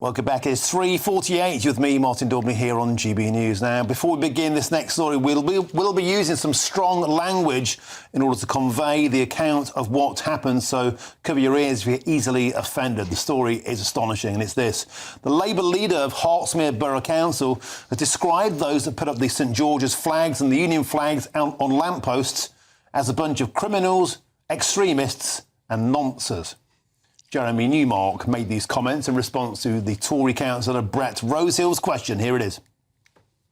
Welcome back. It's 3:48 with me, Martin Daubney, here on GB News. Now, before we begin this next story, we'll be using some strong language in order to convey the account of what happened, so cover your ears if you're easily offended. The story is astonishing, and it's this. The Labour leader of Hertfordshire Borough Council has described those that put up the St George's flags and the Union flags on lampposts as a bunch of criminals, extremists and nonces. Jeremy Newmark made these comments in response to the Tory councillor Brett Rosehill's question. Here it is.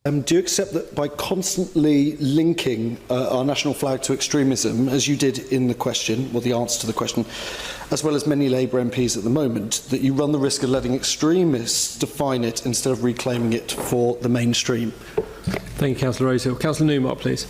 Do you accept that by constantly linking our national flag to extremism, as you did in the question, or the answer to the question, as well as many Labour MPs at the moment, that you run the risk of letting extremists define it instead of reclaiming it for the mainstream? Thank you, Councillor Rosehill. Councillor Newmark, please.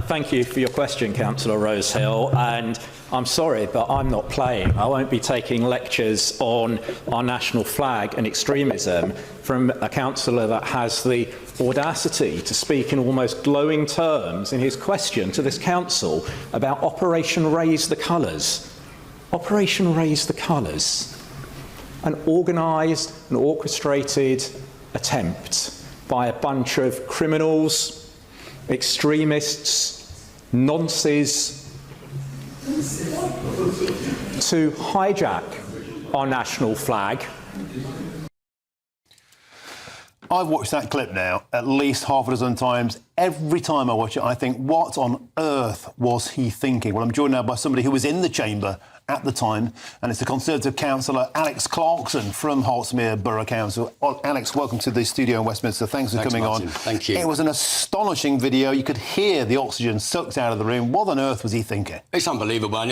Thank you for your question, Councillor Rosehill, and I'm sorry, but I'm not playing. I won't be taking lectures on our national flag and extremism from a councillor that has the audacity to speak in almost glowing terms in his question to this council about Operation Raise the Colours. Operation Raise the Colours. An organised and orchestrated attempt by a bunch of criminals, extremists, nonces, to hijack our national flag. I've watched that clip now at least half a dozen times. Every time I watch it, I think, what on earth was he thinking? Well, I'm joined now by somebody who was in the chamber at the time, and it's the Conservative councillor Alex Clarkson from Hertfordshire Borough Council. Alex, welcome to the studio in Westminster. Thanks for coming Martin. on. Thank you. It was an astonishing video. You could hear the oxygen sucked out of the room. What on earth was he thinking? It's unbelievable. And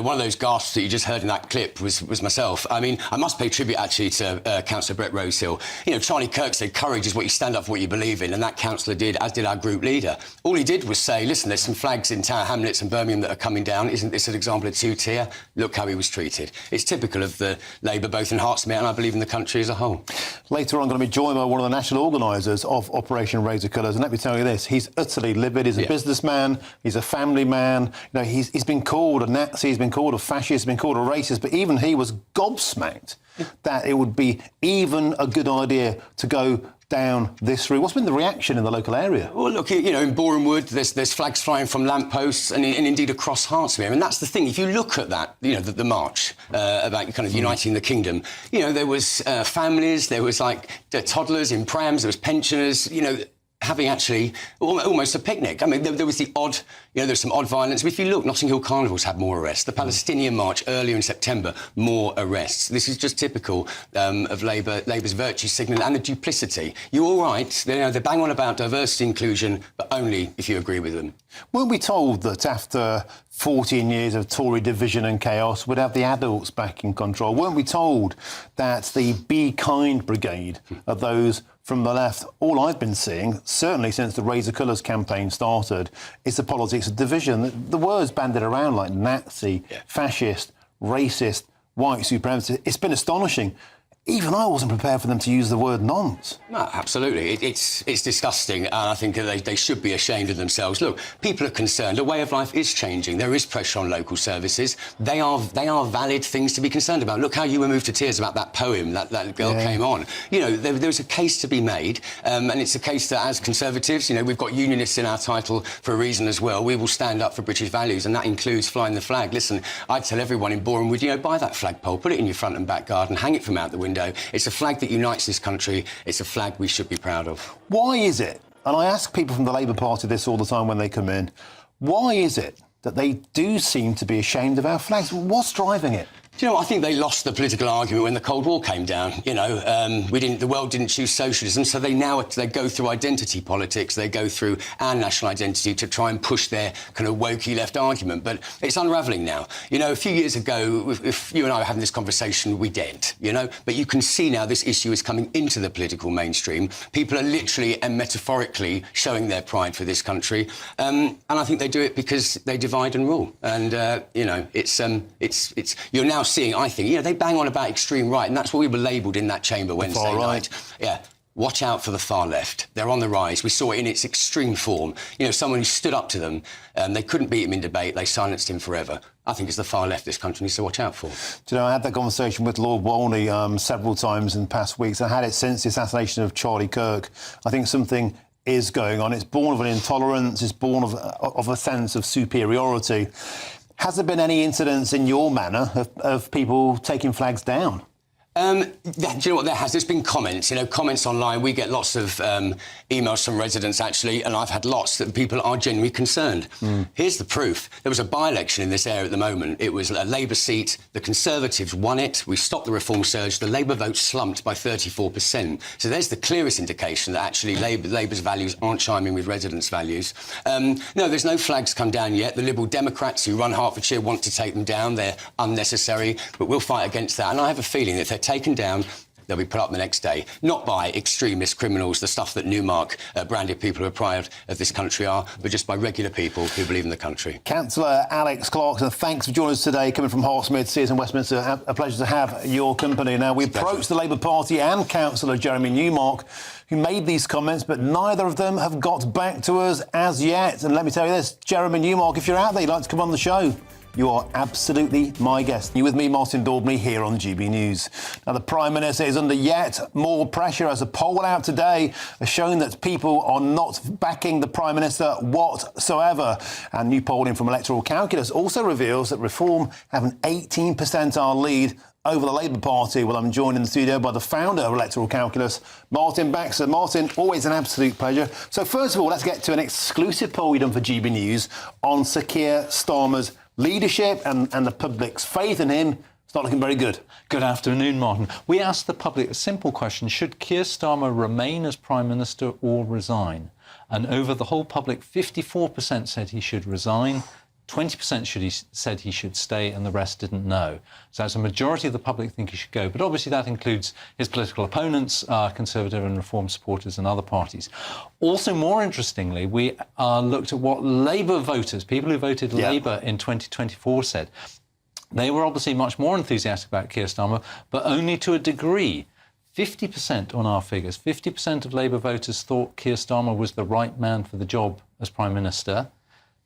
one of those gasps that you just heard in that clip was myself. I mean, I must pay tribute actually to Councillor Brett Rosehill. You know, Charlie Kirk said courage is what you stand up for what you believe in, and that councillor did, as did our group leader. All he did was say, listen, there's some flags in Tower Hamlets and Birmingham that are coming down. Isn't this an example of two-tier? Look how he was treated. It's typical of the Labour, both in Hertfordshire and I believe in the country as a whole. Later on, I'm going to be joined by one of the national organisers of Operation Raise the Colours, and let me tell you this, he's utterly livid. He's a businessman, he's a family man. You know, he's been called a Nazi, he's been called a fascist, he's been called a racist, but even he was gobsmacked that it would be even a good idea to go down this route. What's been the reaction in the local area? Well, look, you know, in Boreham Wood, there's flags flying from lampposts and indeed across Hertfordshire. And that's the thing. If you look at that, you know, the march about kind of uniting the kingdom, you know, there was families, there was like toddlers in prams, there was pensioners, you know, having actually almost a picnic. I mean, there was the odd, you know, there's some odd violence. But if you look, Notting Hill Carnival's had more arrests. The Palestinian March earlier in September, more arrests. This is just typical of Labour's virtue signalling and the duplicity. You're all right, they bang on about diversity inclusion, but only if you agree with them. Weren't we told that after 14 years of Tory division and chaos, we'd have the adults back in control? Weren't we told that the Be Kind brigade are those from the left? All I've been seeing, certainly since the Raise the Colours campaign started, is the politics of division. The words banded around like Nazi, fascist, racist, white supremacist. It's been astonishing. Even I wasn't prepared for them to use the word nonce. No, absolutely. It's disgusting, and I think they should be ashamed of themselves. Look, people are concerned. The way of life is changing. There is pressure on local services. They are valid things to be concerned about. Look how you were moved to tears about that poem that girl came on. You know, there's a case to be made, and it's a case that, as Conservatives, you know, we've got unionists in our title for a reason as well. We will stand up for British values, and that includes flying the flag. Listen, I tell everyone in Boreham Wood, you know, buy that flagpole, put it in your front and back garden, hang it from out the window. It's a flag that unites this country. It's a flag we should be proud of. Why is it, and I ask people from the Labour Party this all the time when they come in, why is it that they do seem to be ashamed of our flags? What's driving it? Do you know what? I think they lost the political argument when the Cold War came down. You know, the world didn't choose socialism, so they go through identity politics. They go through our national identity to try and push their kind of wokey left argument. But it's unravelling now. You know, a few years ago, if you and I were having this conversation, we didn't, you know. But you can see now this issue is coming into the political mainstream. People are literally and metaphorically showing their pride for this country. And I think they do it because they divide and rule. And, you know, you're now seeing, I think, you know, they bang on about extreme right, and that's what we were labelled in that chamber Wednesday night. Yeah. Watch out for the far left. They're on the rise. We saw it in its extreme form. You know, someone who stood up to them, they couldn't beat him in debate, they silenced him forever. I think it's the far left this country needs to watch out for. Do you know, I had that conversation with Lord Walney several times in the past weeks. I had it since the assassination of Charlie Kirk. I think something is going on. It's born of an intolerance. It's born of a sense of superiority. Has there been any incidents in your manor of people taking flags down? Do you know what there has? There's been comments, comments online. We get lots of emails from residents, actually, and I've had lots that people are genuinely concerned. Here's the proof. There was a by-election in this area at the moment. It was a Labour seat. The Conservatives won it. We stopped the reform surge. The Labour vote slumped by 34%. So there's the clearest indication that actually Labour's values aren't chiming with residents' values. No, there's no flags come down yet. The Liberal Democrats who run Hertfordshire want to take them down. They're unnecessary, but we'll fight against that. And I have a feeling that if they're taken down, they'll be put up the next day, not by extremist criminals, the stuff that Newmark branded people who are proud of this country are, but just by regular people who believe in the country. Councillor Alex Clarkson, thanks for joining us today, coming from Hartsmith, Sears and Westminster. A pleasure to have your company. Now, we approached the Labour Party and Councillor Jeremy Newmark, who made these comments, but neither of them have got back to us as yet. And let me tell you this, Jeremy Newmark, if you're out there, you'd like to come on the show, you are absolutely my guest. You're with me, Martin Daubney, here on GB News. Now, the Prime Minister is under yet more pressure as a poll out today has shown that people are not backing the Prime Minister whatsoever. And new polling from Electoral Calculus also reveals that Reform have an 18 percentile lead over the Labour Party. Well, I'm joined in the studio by the founder of Electoral Calculus, Martin Baxter. Martin, always an absolute pleasure. So first of all, let's get to an exclusive poll we done for GB News on Sir Keir Starmer's leadership and the public's faith in him. It's not looking very good. Good afternoon, Martin. We asked the public a simple question: should Keir Starmer remain as Prime Minister or resign? And over the whole public, 54% said he should resign, 20% said he should stay, and the rest didn't know. So that's a majority of the public think he should go. But obviously that includes his political opponents, Conservative and Reform supporters and other parties. Also, more interestingly, we looked at what Labour voters, people who voted Labour in 2024, said. They were obviously much more enthusiastic about Keir Starmer, but only to a degree. 50% on our figures, 50% of Labour voters thought Keir Starmer was the right man for the job as Prime Minister.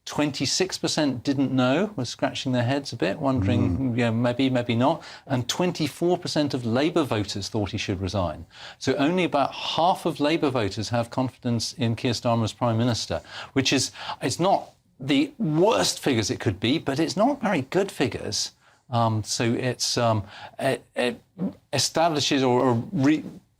26% didn't know, were scratching their heads a bit, wondering, maybe, maybe not. And 24% of Labour voters thought he should resign. So only about half of Labour voters have confidence in Keir Starmer as Prime Minister, which is, it's not the worst figures it could be, but it's not very good figures. So it establishes or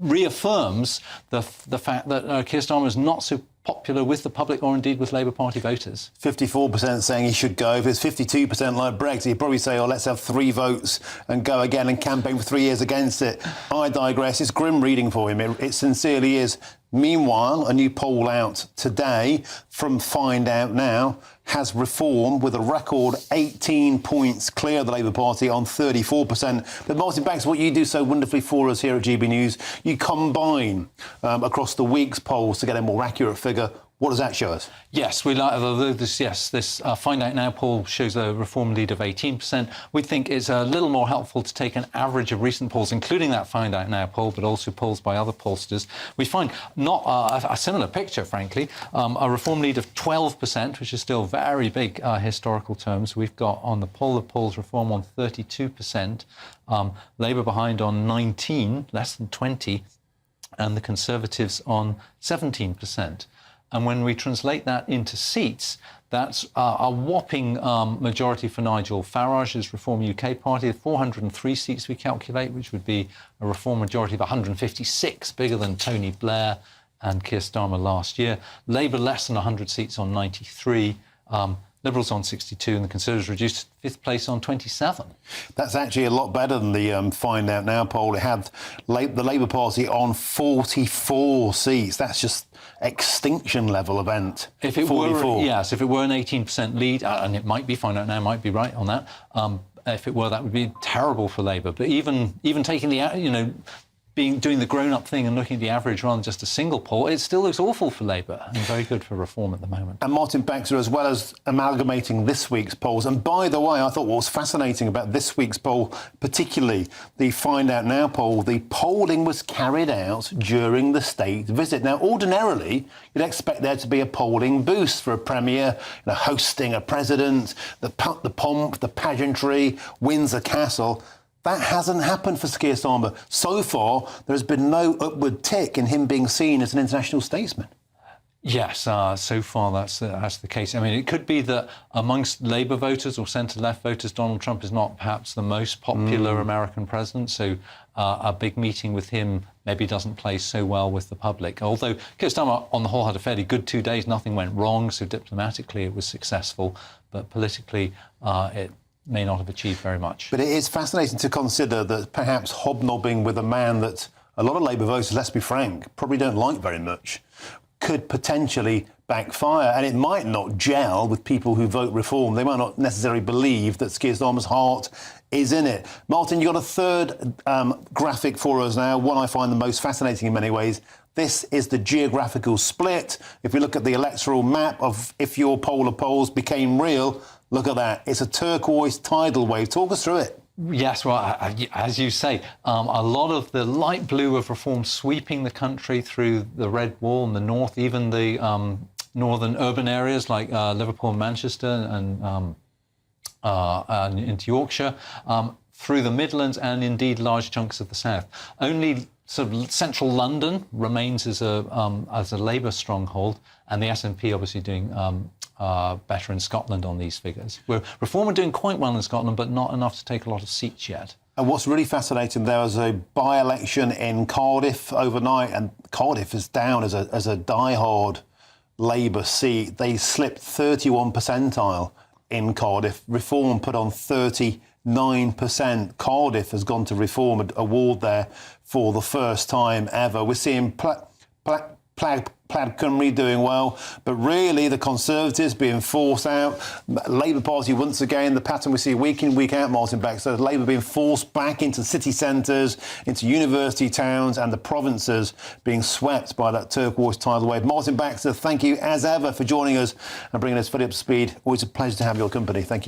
reaffirms the fact that Keir Starmer is not so popular with the public or indeed with Labour Party voters. 54% saying he should go. If it's 52% like Brexit, you'd probably say, let's have 3 votes and go again and campaign for 3 years against it. I digress. It's grim reading for him. It sincerely is. Meanwhile, a new poll out today from Find Out Now has Reform with a record 18 points clear of the Labour Party on 34%. But Martin Banks, what you do so wonderfully for us here at GB News, you combine across the week's polls to get a more accurate figure. What does that show us? Yes, we like this. Yes, this Find Out Now poll shows a Reform lead of 18%. We think it's a little more helpful to take an average of recent polls, including that Find Out Now poll, but also polls by other pollsters. We find not a similar picture, frankly. A Reform lead of 12%, which is still very big historical terms. We've got on the poll of polls Reform on 32%, Labour behind on 19, less than 20, and the Conservatives on 17%. And when we translate that into seats, that's a whopping majority for Nigel Farage's Reform UK party, 403 seats we calculate, which would be a Reform majority of 156, bigger than Tony Blair and Keir Starmer last year. Labour less than 100 seats on 93. Liberals on 62 and the Conservatives reduced to 5th place on 27. That's actually a lot better than the Find Out Now poll. It had the Labour Party on 44 seats. That's just extinction level event. If it 44. were, yes, if it were an 18% lead, and it might be, Find Out Now might be right on that. If it were, that would be terrible for Labour. But even taking the, doing the grown-up thing and looking at the average rather than just a single poll, it still looks awful for Labour and very good for reform at the moment. And Martin Baxter, as well as amalgamating this week's polls, and by the way, I thought what was fascinating about this week's poll, particularly the Find Out Now poll, the polling was carried out during the state visit. Now, ordinarily, you'd expect there to be a polling boost for a premier, hosting a president, the pomp, the pageantry, Windsor Castle. That hasn't happened for Keir Starmer. So far, there has been no upward tick in him being seen as an international statesman. Yes, so far that's the case. I mean, it could be that amongst Labour voters or centre-left voters, Donald Trump is not perhaps the most popular American president, so a big meeting with him maybe doesn't play so well with the public. Although Keir Starmer, on the whole, had a fairly good 2 days. Nothing went wrong, so diplomatically it was successful, but politically it may not have achieved very much. But it is fascinating to consider that perhaps hobnobbing with a man that a lot of Labour voters, let's be frank, probably don't like very much, could potentially backfire, and it might not gel with people who vote reform. They might not necessarily believe that Keir Starmer's heart is in it. Martin, you've got a third graphic for us now, one I find the most fascinating in many ways. This is the geographical split. If we look at the electoral map of if your poll of polls became real, look at that. It's a turquoise tidal wave. Talk us through it. Yes, well, as you say, a lot of the light blue of reform sweeping the country through the red wall in the north, even the northern urban areas like Liverpool and Manchester and into Yorkshire, through the Midlands and indeed large chunks of the south. Only sort of central London remains as a Labour stronghold, and the SNP obviously doing better in Scotland on these figures. Reform are doing quite well in Scotland, but not enough to take a lot of seats yet. And what's really fascinating, there was a by-election in Cardiff overnight, and Cardiff is down as a die-hard Labour seat. They slipped 31 percentile in Cardiff. Reform put on 39%. Cardiff has gone to Reform award there for the first time ever. We're seeing Plaid Cymru doing well, but really the Conservatives being forced out. Labour Party, once again, the pattern we see week in, week out, Martin Baxter, Labour being forced back into city centres, into university towns, and the provinces being swept by that turquoise tidal wave. Martin Baxter, thank you as ever for joining us and bringing us fully up to speed. Always a pleasure to have your company. Thank you.